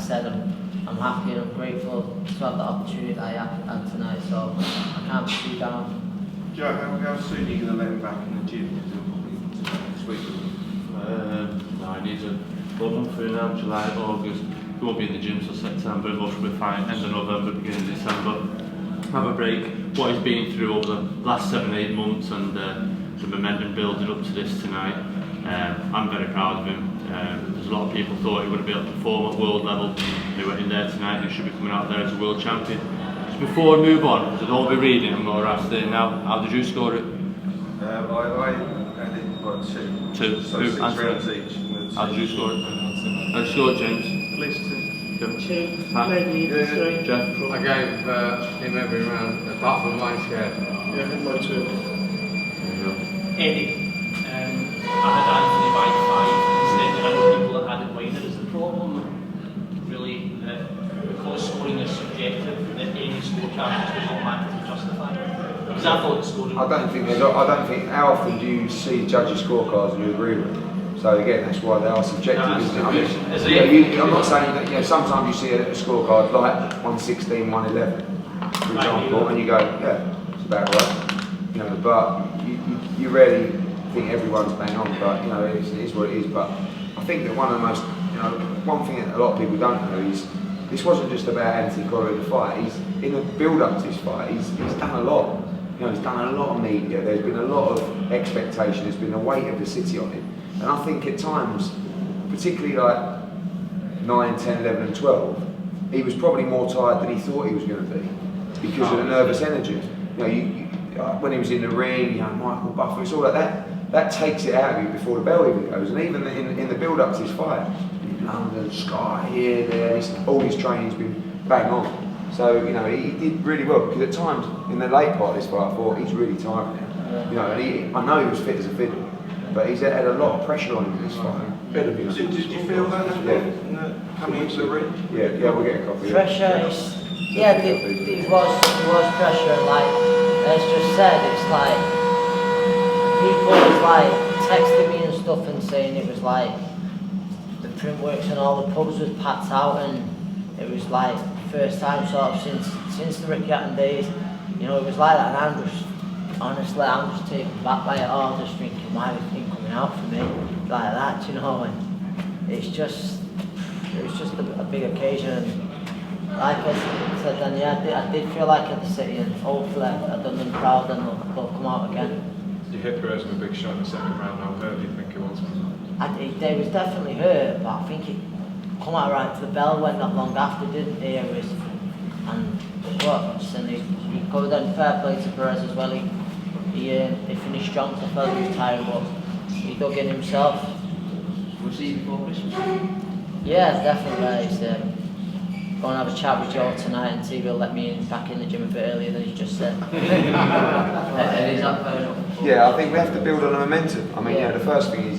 said, I'm happy and I'm grateful to have the opportunity that I had tonight, so I can't be too down. Joe, how soon are you going to let him back in the gym? Because he'll probably next week. No, he needs a month through now, July, August. He won't be in the gym till September, but should be fine. End of November, beginning of December. Have a break. What he's been through over the last 7-8 months and the momentum building up to this tonight, I'm very proud of him. There's a lot of people thought he wouldn't be able to perform at world level. He went in there tonight and he should be coming out there as a world champion. Just before we move on, because I don't be reading, I'm going to ask there now, how did you score it? I did what, two. So Who 6 answered rounds it? each. How did you score it? How did you score it, James? At least 2. Pat? Maybe even 3. Jeff? I gave him every round, apart from my scare. Yeah, I think mine 2. Eddie, I had Anthony by 5 instead. I know people that had it wider. Is the problem really that because scoring is subjective, that any scorecard is automatically justified? Because I thought the scoring. I don't think. How often do you see judges' scorecards and you agree with them? So again, that's why they are subjective, No, isn't it? I'm not saying that. Sometimes you see a scorecard like 116, 111, for example, and you go, yeah, it's about right. But you rarely think everyone's bang on. But it is what it is. But I think that one of the most, one thing that a lot of people don't know is this wasn't just about Anthony Crolla the fight. He's in the build-up to this fight. He's done a lot. He's done a lot of media. There's been a lot of expectation. There's been a weight of the city on him. And I think at times, particularly like 9, 10, 11 and 12, he was probably more tired than he thought he was going to be because of the nervous energy. When he was in the ring, Michael Buffer, it's all like that. That takes it out of you before the bell even goes. And even in the build-up to his fight, in London, Sky, here, there, all his training's been bang on. So, he did really well because at times, in the late part of this fight, I thought he's really tired now. And I know he was fit as a fiddle. But he's had a lot of pressure on him in this fight. Did you feel that coming into the ring? Yeah, we'll get a copy. Pressure is, yeah, it was pressure, and like, as just said, it's like, people was like texting me and stuff and saying it was like, the print works and all the pubs was packed out, and it was like, first time sort of since the Ricky Hatton days, it was like that, and honestly, I'm just taken back by it all, just thinking, why was it coming out for me like that, and it was just a big occasion, and like I said then, yeah, I did feel like at the city, and hopefully I've done them proud and they'll come out again. You hit Perez with a big shot in the second round. How hurt do you think it was? They was definitely hurt, but I think it come out right to the bell went not long after, didn't he? And he covered on fair play to Perez as well. He finished strong, so I felt he was tired, but he dug in himself. Was he before Christmas? Yeah, definitely. He's go and have a chat with Joe tonight and see if he'll let me back in the gym a bit earlier than he just said. Yeah, I think we have to build on the momentum. I mean, the first thing is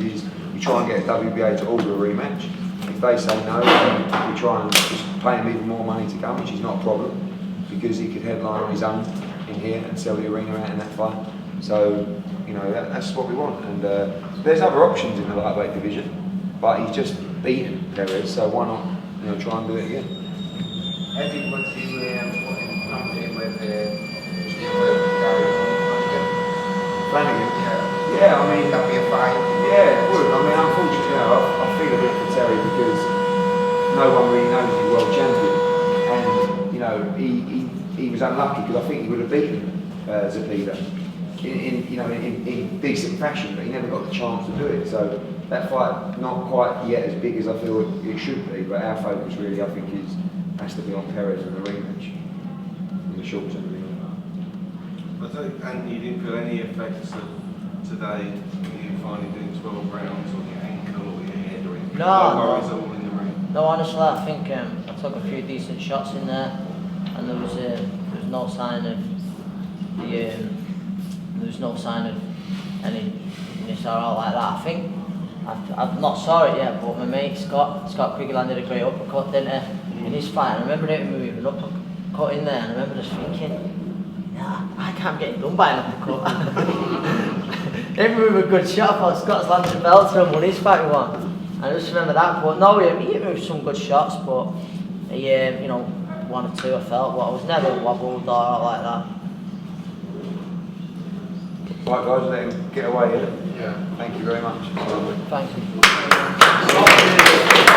we try and get WBA to order a rematch. If they say no, then we try and just pay him even more money to come, which is not a problem, because he could headline on his own in here and sell the arena out in that fight. So, that's what we want. And there's other options in the lightweight division, but he's just beaten Perez, so why not, try and do it again. Eddie, what do you put in company with Flanagan? Yeah, I mean, that'd be a fight. Yeah, it would. I mean, unfortunately, I feel a bit for Terry because no one really knows he's world champion, and he was unlucky because I think he would have beaten Zepeda in decent fashion, but he never got the chance to do it. So that fight not quite yet as big as I feel it should be, but our focus really, I think, has to be on Perez and the rematch in the short term. And you didn't feel any effects of today when you finally doing 12 rounds on your ankle or your head or anything? No worries at all in the ring? No, honestly, I think I took a few decent shots in there, and there was no sign of any miss or all like that. I think I've not saw it yet, but my mate Scott Quigley landed a great uppercut, didn't he, in his fight. I remember him with an uppercut in there, and I remember just thinking, nah, I can't get done by an uppercut. Him with a good shot, I thought Scott's landed a belt and won his fight we won. I just remember that, but no, he hit me with some good shots, but you know, 1 or 2 I felt, but I was never wobbled or like that. Right guys, let him get away here. Yeah. Thank you very much. Thank you.